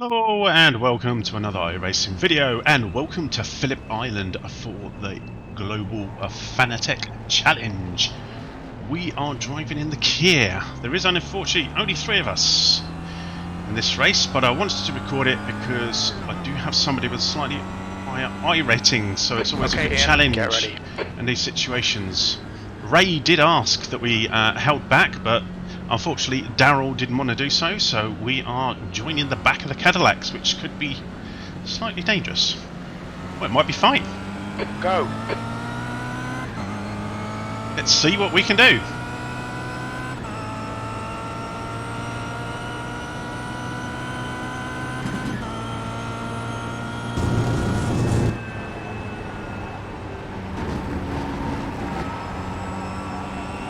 Hello and welcome to another iRacing video, and welcome to Phillip Island for the Global Fanatec Challenge. We are driving in the Kia. There is unfortunately only 3 of us in this race, but I wanted to record it because I do have somebody with a slightly higher I rating, so it's always a good challenge in these situations. Ray did ask that we held back, but unfortunately Daryl didn't want to do so, so we are joining the back of the Cadillacs, which could be slightly dangerous. Well, it might be fine. Go! Let's see what we can do.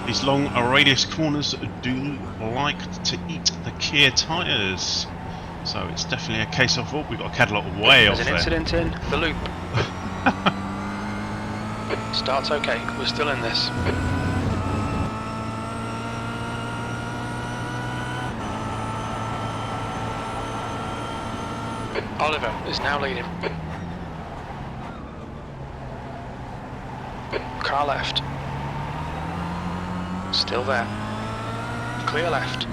These long radius corners do like to eat the Kia tyres, so it's definitely a case of, oh, we've got a Cadillac way off there. There's an incident in the loop. Start's okay, we're still in this. Oliver is now leading. Car left. Still there. Clear left.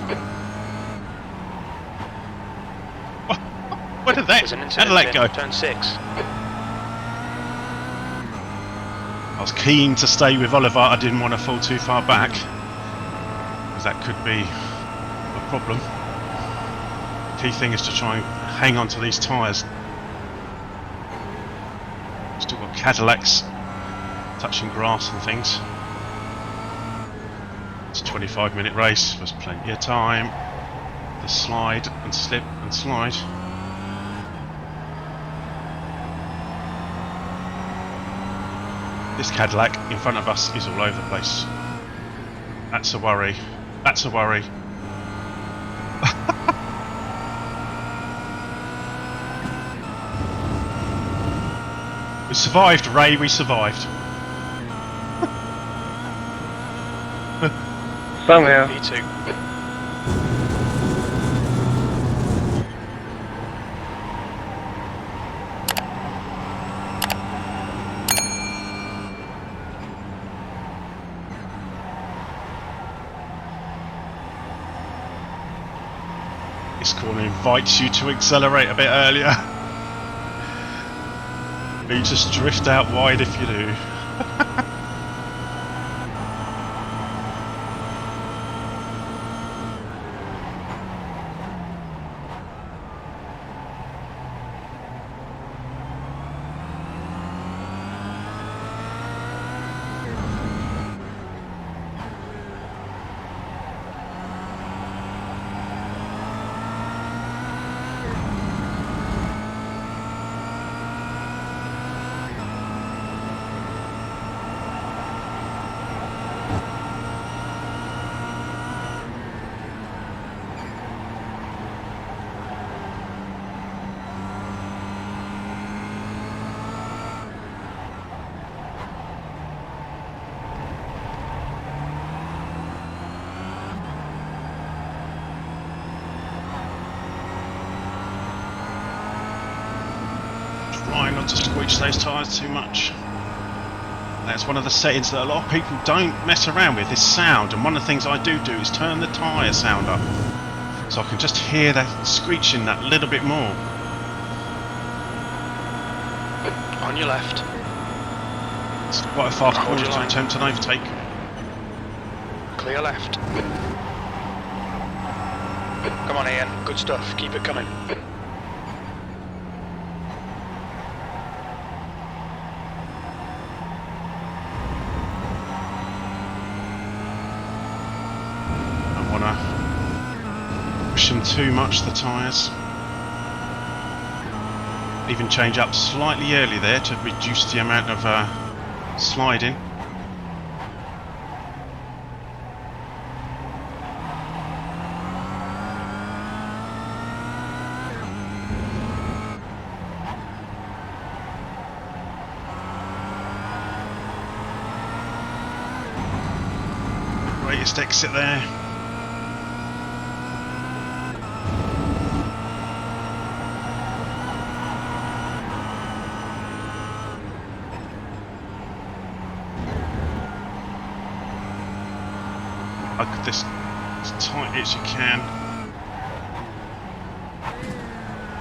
Where did that? How did that go? Turn 6. I was keen to stay with Oliver. I didn't want to fall too far back, because that could be a problem. The key thing is to try and hang on to these tyres. Still got Cadillacs touching grass and things. It's a 25-minute race, there's plenty of time to slide and slip and slide. This Cadillac in front of us is all over the place. That's a worry. That's a worry. We survived, Ray, we survived. Somehow. Me too. This corner invites you to accelerate a bit earlier. You just drift out wide if you do. Try not to squeeze those tyres too much. That's one of the settings that a lot of people don't mess around with, is sound, and one of the things I do is turn the tyre sound up, so I can just hear that screeching that little bit more. On your left. It's quite a fast corner to attempt an overtake. Clear left. Come on Ian, good stuff, keep it coming. Push them too much, the tyres. Even change up slightly early there to reduce the amount of sliding. Greatest exit there. hug this as tight as you can.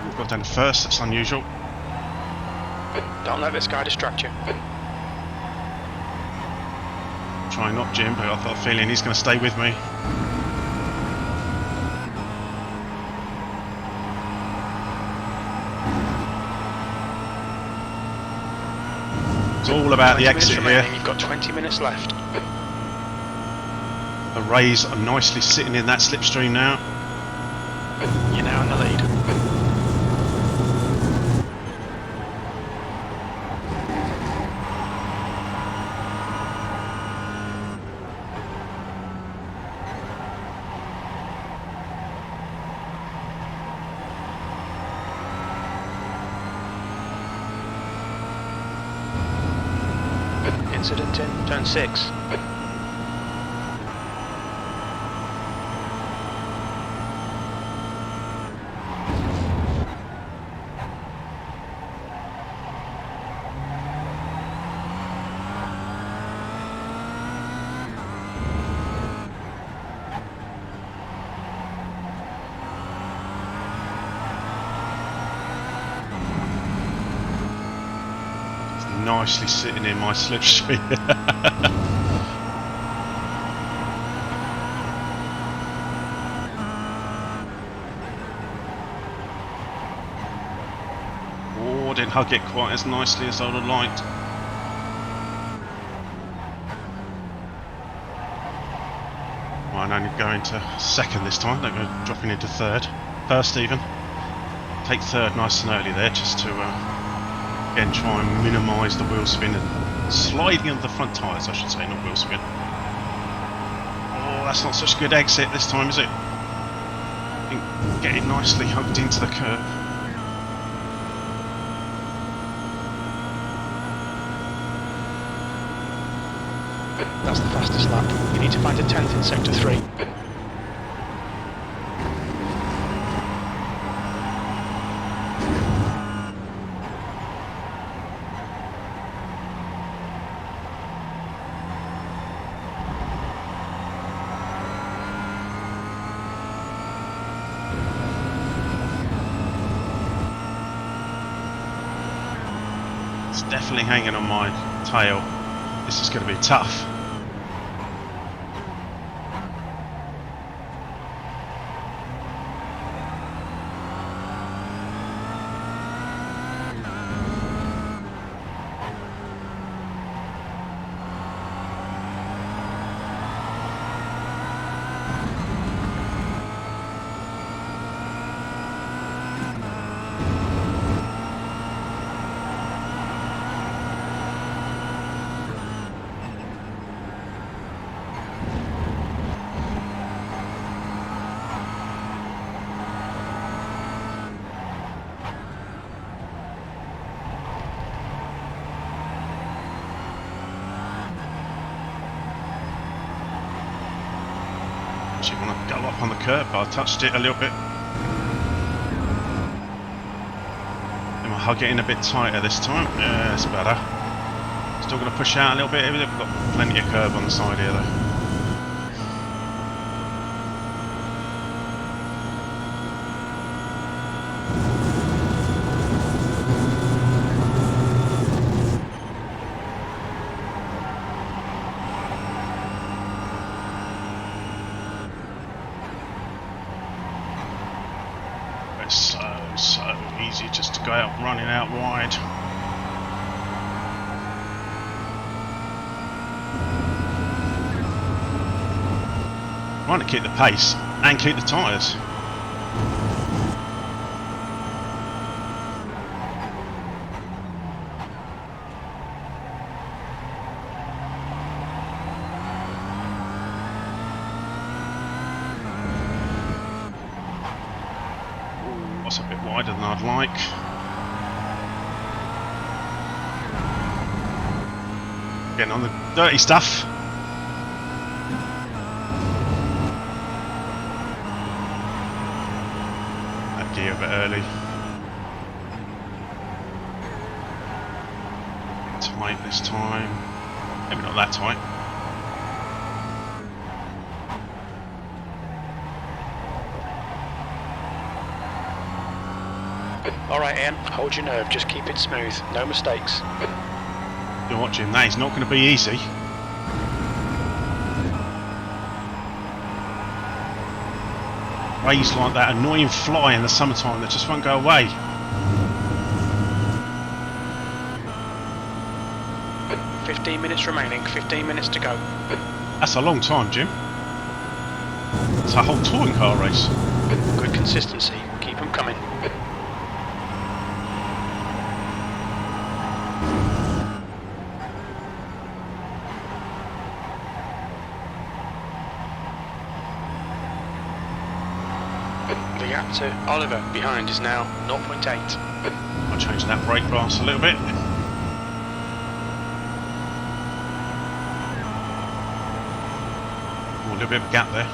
We've got down first, that's unusual. Don't let this guy distract you. Try not Jim, but I've got a feeling he's going to stay with me. It's all about the exit here. You've got 20 minutes left. The Rays are nicely sitting in that slipstream now. You're now in the lead. Incident in turn 6. Nicely sitting in my slipstream. Oh, didn't hug it quite as nicely as I would have liked. Well, I'm only going to second this time, don't go dropping into third. First even. Take third nice and early there, just to again try and minimise the wheel spin and sliding of the front tyres, I should say, not wheel spin. Oh, that's not such a good exit this time, is it? I think getting nicely hugged into the curb. That's the fastest lap. You need to find a 10th in sector 3. Definitely hanging on my tail. This is going to be tough. Actually want to go up on the curb, but I touched it a little bit. Am I hug it in a bit tighter this time? Yeah, it's better. Still going to push out a little bit. We've got plenty of curb on the side here though. It's so easy just to go out running out wide. Trying to keep the pace and keep the tyres. That's a bit wider than I'd like. Getting on the dirty stuff. That gear a bit early. Tight this time. Maybe not that tight. Alright Ian, hold your nerve, just keep it smooth, no mistakes. You're watching, that is not going to be easy. Ray's like that annoying fly in the summertime that just won't go away. "15 minutes remaining, 15 minutes to go." That's a long time, Jim. It's a whole touring car race. Good consistency, keep them coming. The gap to Oliver behind is now 0.8. I'll change that brake glass a little bit. Oh, a little bit of a gap there.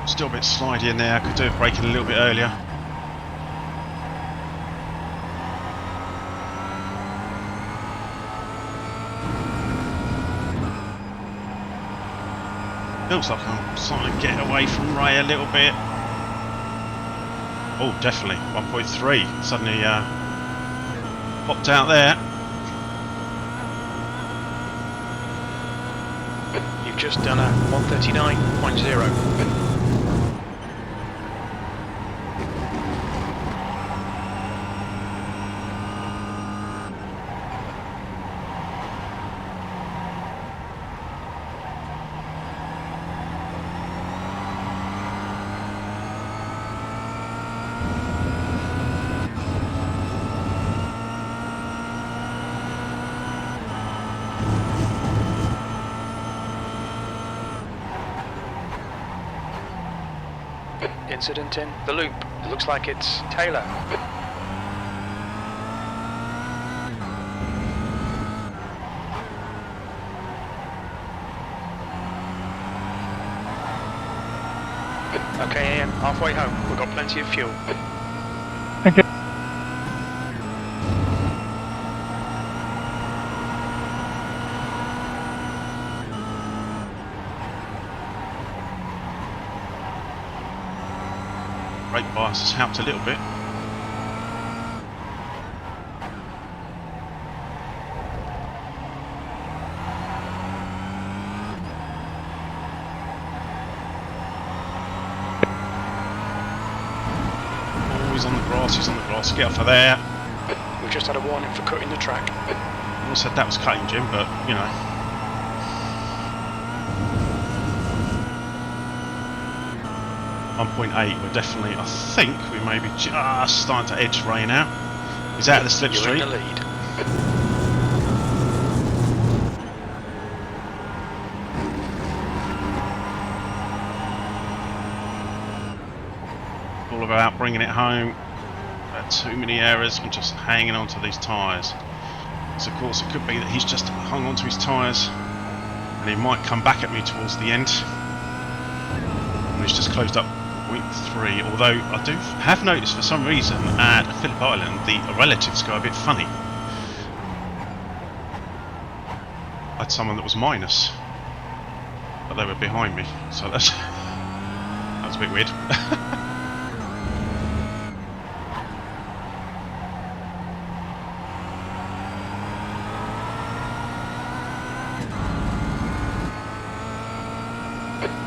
Still a bit slidey in there, I could do it braking a little bit earlier. Feels like I'm starting to get away from Ray a little bit. Oh, definitely, 1.3. Suddenly popped out there. You've just done a 139.0. Incident in the loop. It looks like it's Taylor. Okay Ian, halfway home. We've got plenty of fuel. Thank you. Brake bias has helped a little bit. He's on the grass, he's on the grass. Get off of there. We've just had a warning for cutting the track. I almost said that was cutting, Jim, but you know. 1.8, we're definitely, I think we may be just starting to edge Ray now. He's out of the slipstream. You're in the lead. All about bringing it home. Too many errors and just hanging on to these tyres. So of course it could be that he's just hung on to his tyres and he might come back at me towards the end. And he's just closed up 0.3, although I do have noticed for some reason at Phillip Island the relatives go a bit funny. I had someone that was minus, but they were behind me, so that was a bit weird.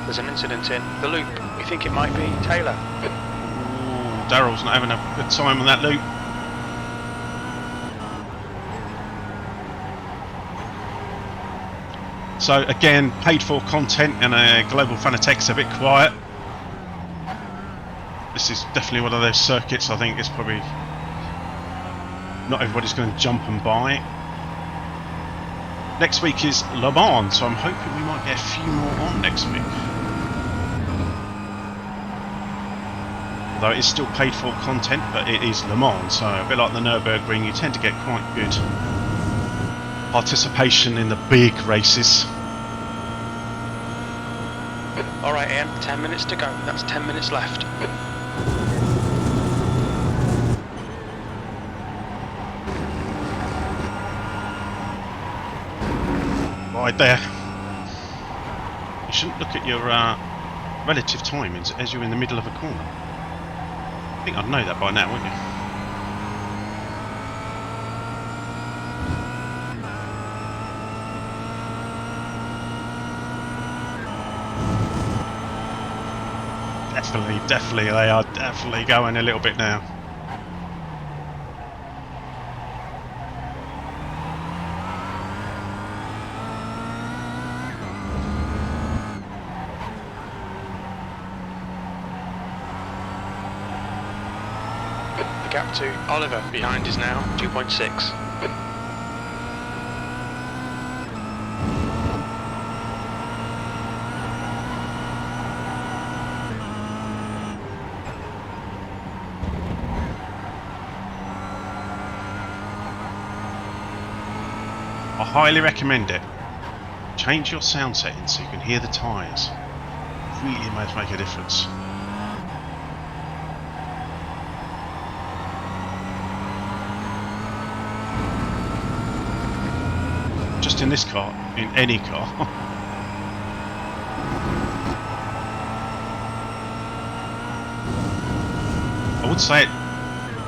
There's an incident in the loop. We think it might be Taylor. Ooh, Daryl's not having a good time on that loop. So again, paid for content and Global Fanatec's a bit quiet. This is definitely one of those circuits I think is probably not everybody's going to jump and buy. Next week is Le Mans, so I'm hoping we might get a few more on next week. Although it is still paid for content, but it is Le Mans, so a bit like the Nürburgring, you tend to get quite good participation in the big races. Alright Ian, 10 minutes to go. That's 10 minutes left. Right there. You shouldn't look at your relative timings as you're in the middle of a corner. I think I'd know that by now, wouldn't you? Definitely, they are definitely going a little bit now. The gap to Oliver behind is now 2.6. I highly recommend it. Change your sound settings so you can hear the tyres. Really might make a difference. Just in this car, in any car. I would say it,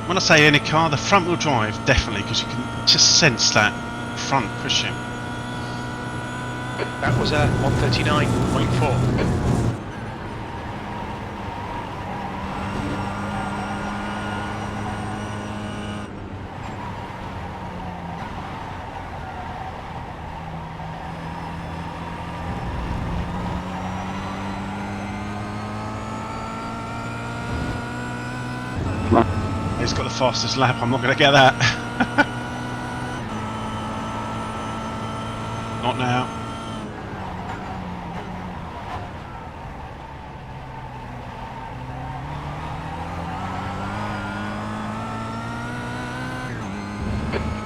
when I say any car, the front wheel drive definitely, because you can just sense that front pushing. That was a 139.4. He's got the fastest lap, I'm not going to get that. Not now.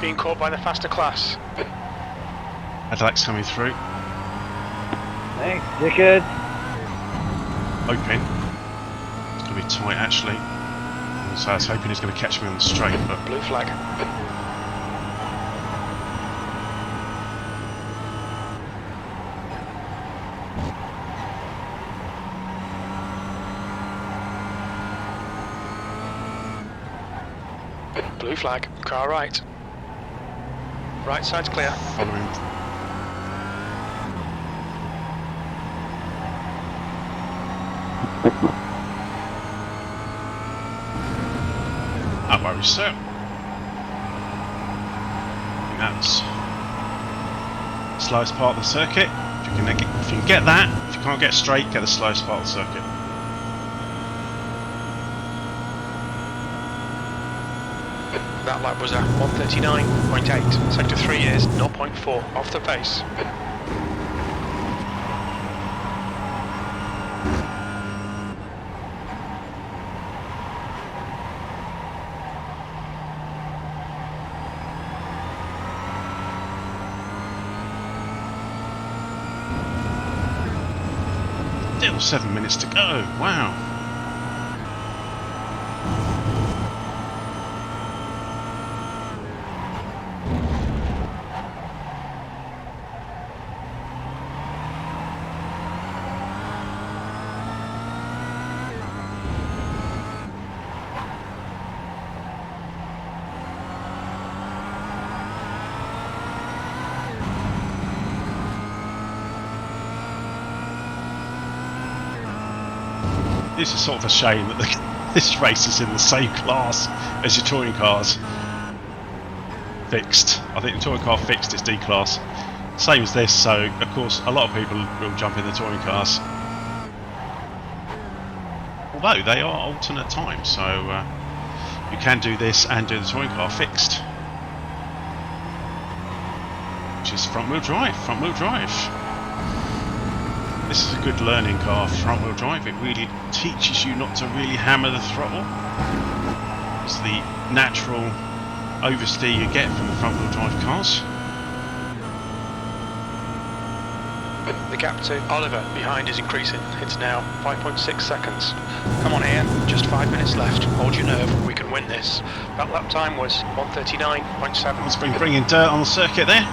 Being caught by the faster class. Adela's coming through. Thanks, dickhead. Hoping. It's going to be tight actually. So I was hoping he's going to catch me on the straight, but... Blue flag. Blue flag. Car right. Right side's clear. Following. No worries, sir. I think that's the slowest part of the circuit. If you can get that, if you can't get straight, get the slowest part of the circuit. That lap was a 139.8. Sector 3 is 0.4 off the pace. Still 7 minutes to go. Wow. This is sort of a shame that this race is in the same class as your touring cars. Fixed. I think the touring car fixed is D class. Same as this, so of course a lot of people will jump in the touring cars. Although they are alternate times, so you can do this and do the touring car fixed. Which which is front wheel drive. Front wheel drive. This is a good learning car, front wheel drive. It really teaches you not to really hammer the throttle. It's the natural oversteer you get from the front wheel drive cars. The gap to Oliver behind is increasing. It's now 5.6 seconds. Come on Ian, just 5 minutes left. Hold your nerve, we can win this. That lap time was 1:39.7. It's been bringing dirt on the circuit there.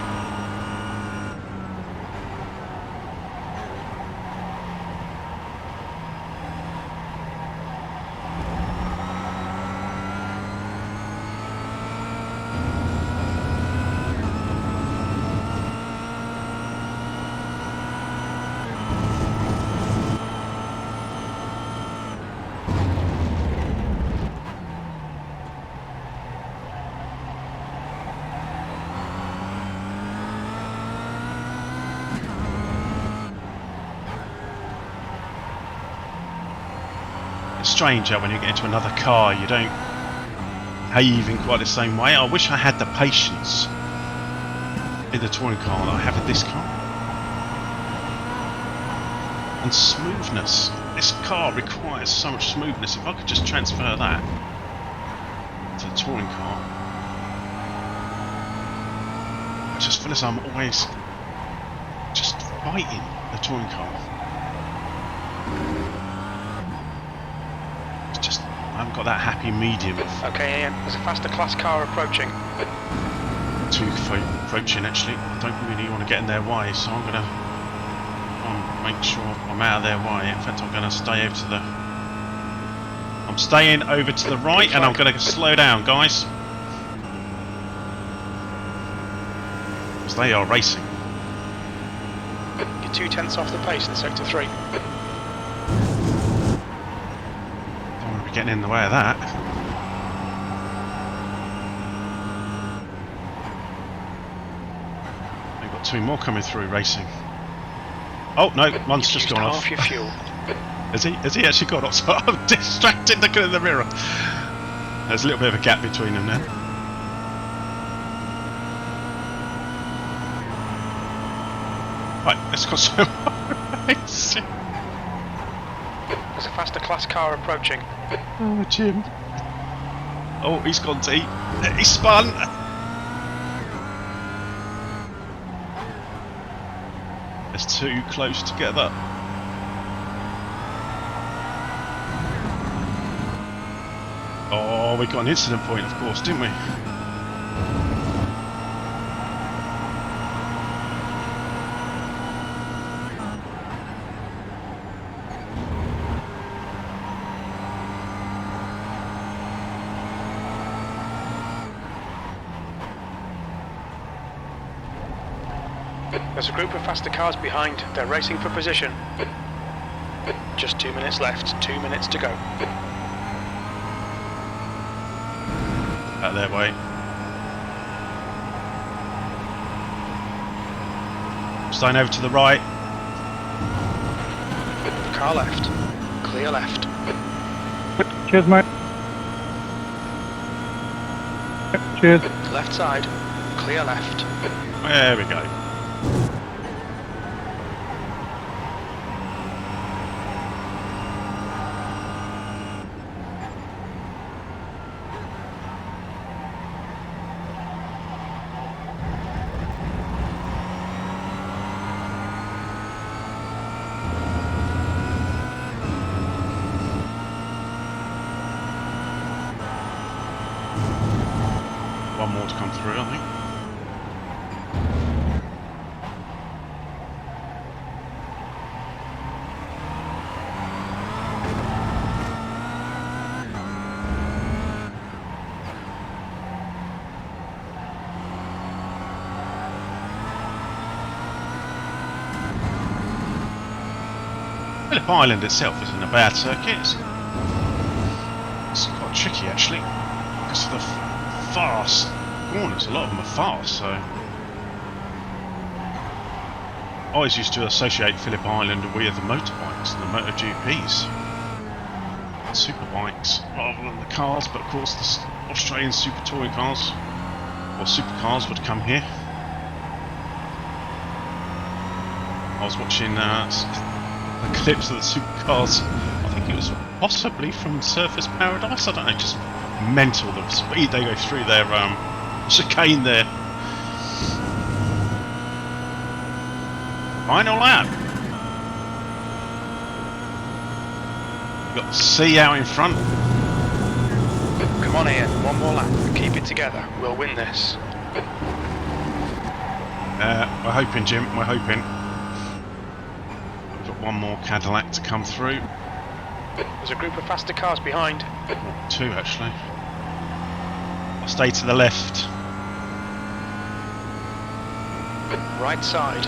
It's strange how when you get into another car you don't behave in quite the same way. I wish I had the patience in the touring car that I have in this car. And smoothness. This car requires so much smoothness. If I could just transfer that to the touring car, I just feel as I'm always just fighting the touring car. I haven't got that happy medium of Okay Ian, there's a faster class car approaching. two approaching actually. I don't really want to get in their way, so I'm going to make sure I'm out of their way. In fact, I'm going to stay over to the... I'm staying over to the right and I'm going to slow down, guys. Because they are racing. You're 2/10 off the pace in sector 3. Getting in the way of that. We've got two more coming through racing. Oh no, one's just gone off. Half your fuel. Has he actually gone off? So I'm distracted looking in the mirror. There's a little bit of a gap between them now. Right, let's go some racing. There's a faster class car approaching. Oh, Jim. Oh, he's gone deep. He spun. There's two close together. Oh, we got an incident point, of course, didn't we? There's a group of faster cars behind. They're racing for position. Just 2 minutes left. 2 minutes to go. Out their way. Staying over to the right. Car left. Clear left. Cheers, mate. Cheers. Left side. Clear left. There we go. One more to come through, I think. Phillip Island itself isn't a bad circuit. It's quite tricky actually because of the fast corners. A lot of them are fast, so I always used to associate Phillip Island with the motorbikes and the MotoGPs, superbikes rather than the cars. But of course, the Australian super touring cars or supercars would come here. I was watching the clips of the supercars. I think it was possibly from Surfers Paradise. I don't know, just mental the speed they go through their chicane there. Final lap. You've got the sea out in front. Come on, Ian. One more lap. Keep it together. We'll win this. We're hoping, Jim. We're hoping. We've got one more Cadillac to come through. There's a group of faster cars behind. Two, actually. I'll stay to the left. Right side.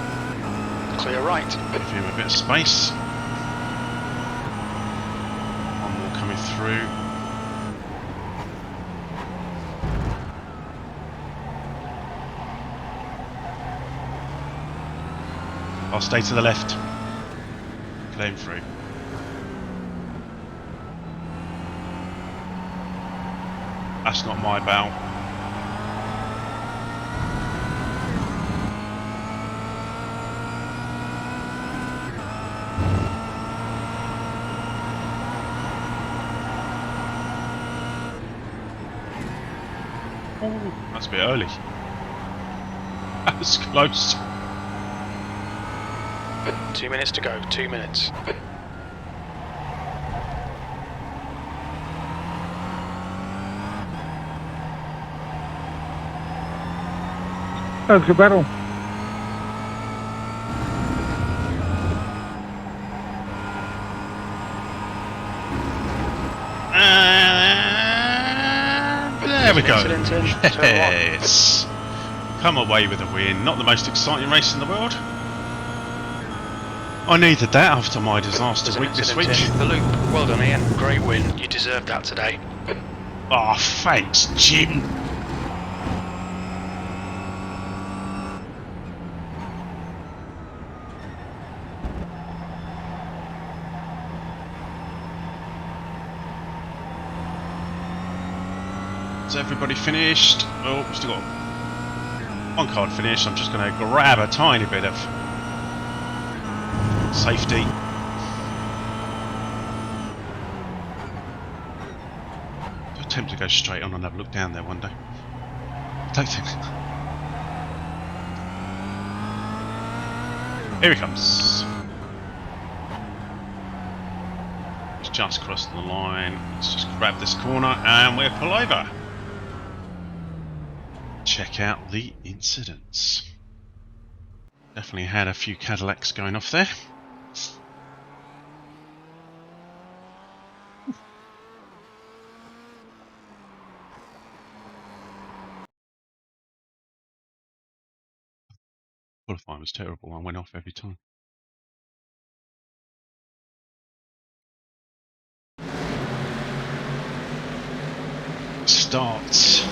Clear right. Give him a bit of space. One more coming through. I'll stay to the left. Clear him through. That's not my bow. Oh, that's a bit early. That was close. 2 minutes to go. 2 minutes. That was a good battle. There we go. Incident in turn one. Yes. Come away with a win. Not the most exciting race in the world. I needed that after my disaster There's an week this week. incident in the loop. Well done, Ian. Great win. You deserved that today. Oh, thanks, Jim. Is everybody finished? Oh, we've still got one card finished. I'm just going to grab a tiny bit of safety. I'll attempt to go straight on and have a look down there one day. I don't think. Here he comes. He's just crossed the line. Let's just grab this corner and we'll pull over. Check out the incidents. Definitely had a few Cadillacs going off there. Qualifying was terrible. I went off every time. Starts.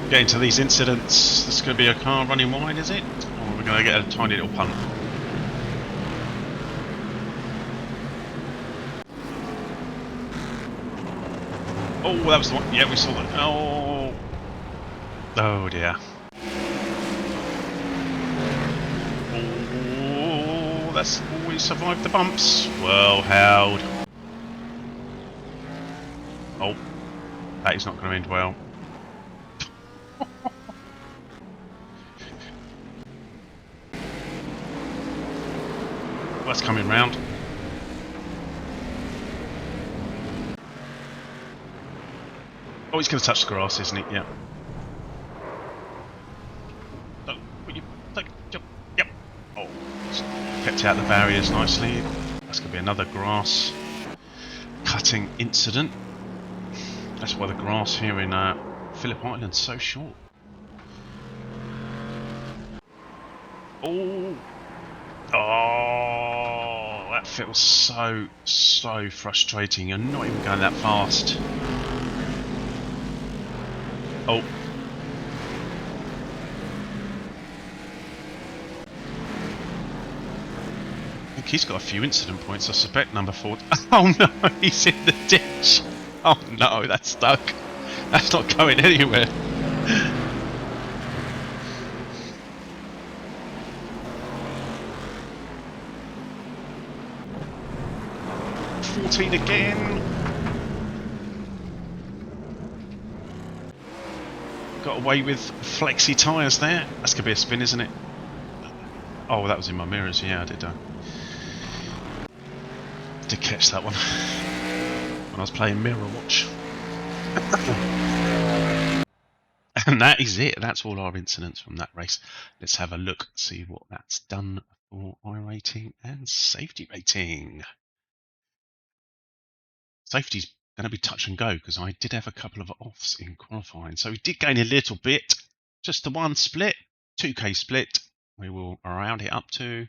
Getting to these incidents, there's going to be a car running wide, is it? Or we're going to get a tiny little punt? Oh, that was the one. Yeah, we saw that. Oh, oh dear. Oh, that's we survived the bumps. Well held. Oh, that is not going to end well. That's coming round. Oh, he's going to touch the grass, isn't he? Yeah. Yep. Oh, kept out the barriers nicely. That's going to be another grass cutting incident. That's why the grass here in Phillip Island is so short. Oh, that feels so frustrating. You're not even going that fast. Oh. I think he's got a few incident points, I suspect, number 4. Oh no, he's in the ditch. Oh no, that's stuck. That's not going anywhere. Again. Got away with flexy tyres there. That's gonna be a spin, isn't it? Oh, that was in my mirrors. Yeah, I did catch that one when I was playing Mirror Watch. And that is it. That's all our incidents from that race. Let's have a look, see what that's done for iRating and safety rating. Safety's going to be touch and go because I did have a couple of offs in qualifying. So we did gain a little bit. Just the one split, 2K split. We will round it up to.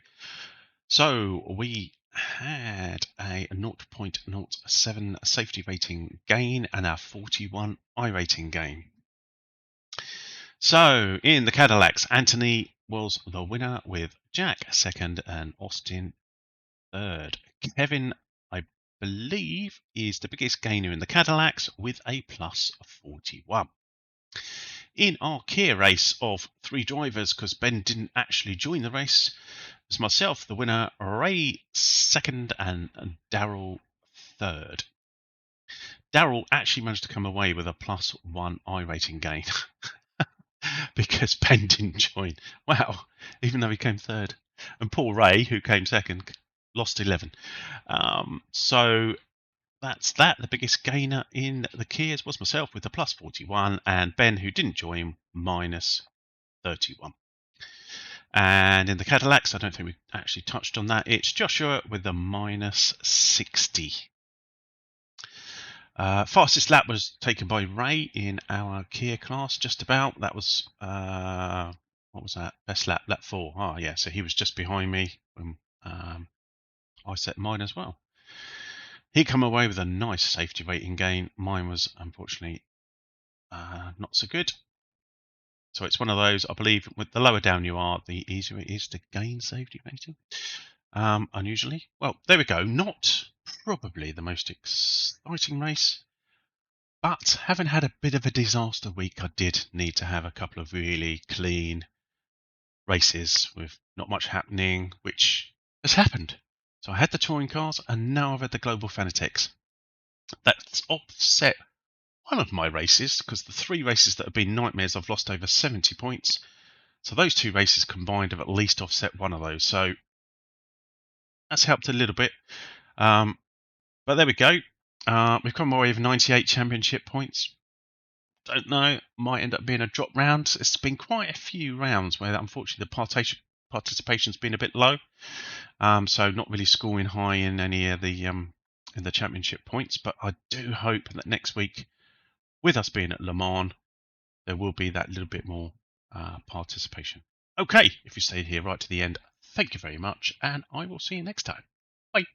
So we had a 0.07 safety rating gain and a 41 iRating gain. So in the Cadillacs, Anthony was the winner with Jack second and Austin third. Kevin, I believe, is the biggest gainer in the Cadillacs with a plus 41. In our Kia race of 3 drivers, because Ben didn't actually join the race, it was myself, the winner, Ray second and Daryl third. Daryl actually managed to come away with a plus 1 iRating gain because Ben didn't join. Wow, even though he came third. And Paul Ray, who came second, lost 11. So that's that. The biggest gainer in the Kias was myself with the plus 41 and Ben, who didn't join, minus 31. And in the Cadillacs, I don't think we actually touched on that. It's Joshua with the minus 60. Fastest lap was taken by Ray in our Kia class, just about. That was, what was that? Best lap, lap 4. Oh, yeah, so he was just behind me when I set mine as well. He come away with a nice safety rating gain. Mine was, unfortunately, not so good. So it's one of those, I believe, with the lower down you are, the easier it is to gain safety rating. Unusually. Well, there we go. Not probably the most exciting race, but having had a bit of a disaster week, I did need to have a couple of really clean races with not much happening, which has happened. So I had the touring cars, and now I've had the Global Fanatec. That's offset one of my races, because the 3 races that have been nightmares, I've lost over 70 points. So those 2 races combined have at least offset one of those. So that's helped a little bit. But there we go. We've come away with 98 championship points. Don't know, might end up being a drop round. It's been quite a few rounds where unfortunately the participation's been a bit low. So not really scoring high in any of the in the championship points. But I do hope that next week, with us being at Le Mans, there will be that little bit more participation. Okay, if you stayed here right to the end, thank you very much, and I will see you next time. Bye.